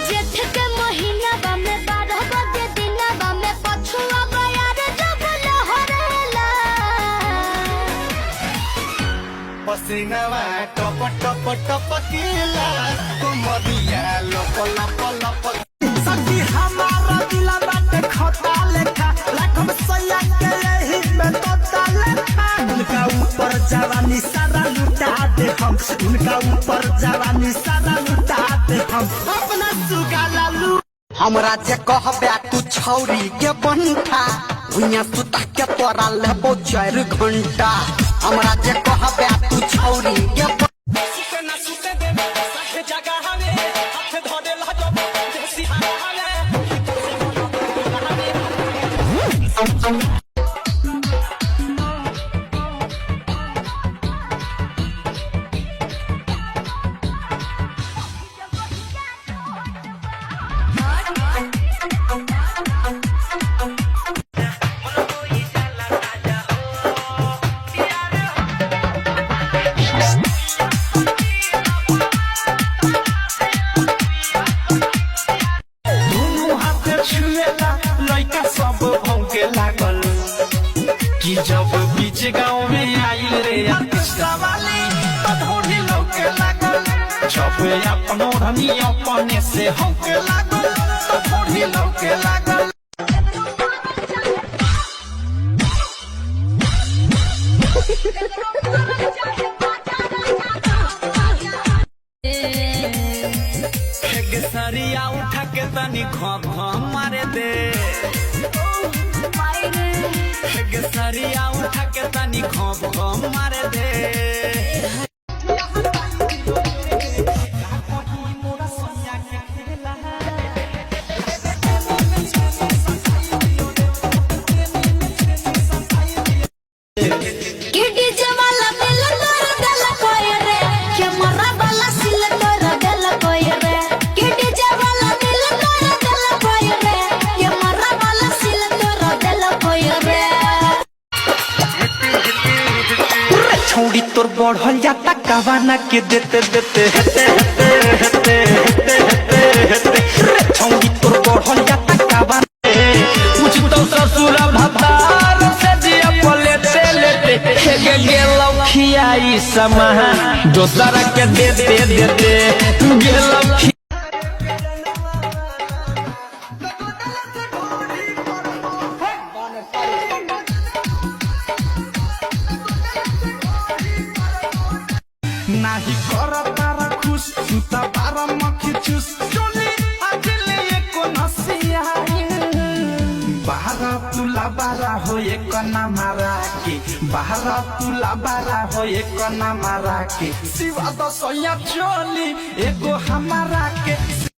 जेठ के महीना बा में 12 बजे दिना बा में पछुआ बयार जब लहरेला पसीनावा टप टप टप केला तुमरिया लप लप लप सखी हमारा दिला बाटे खता लेखा लाखम सैया के यही में तोता लेखा उनका ऊपर जवानी सारा लुटा दे हम उनका ऊपर जवानी सारा लुटा दे हम अपना सुगा लालू हमरा जे कहबे तू छौरी के बनता भुइया सुता के तोरा लेबो 4 घंटा हमरा जे कहबे तू छौरी के सुते ना सुते दे साथे जगह हवे हाथ धरे लाजो देसी हवे लड़का सब भौंके लागल कि जब बीच गांव में आइल रे ऑर्केस्ट्रा वाली तो धोनी लौके लागल जब अपनो धनी अपने से होके लागल तो धोनी लौके लागल सरिया उठा के तनी खप मारे दे सरिया उठा के तनी खप मारे दे छौड़ी तोर बढ़ल जाता कवाना के देते देते हेते हेते हेते हेते हेते हेते छौड़ी तोर बढ़ल जाता कवाना कुछ तो ससुर भतार से दिया पलेते लेते हेगे गेलौ खियाई समा दोसरा के देते देते गेलौ नाही करतारा खुश सुता बारा मखी चुस चोली आजले एको नसिया बारा तुला बारा हो एक ना मारा के बारा तुला बारा हो एक ना मारा के शिवा दसया चोली एको हमारा के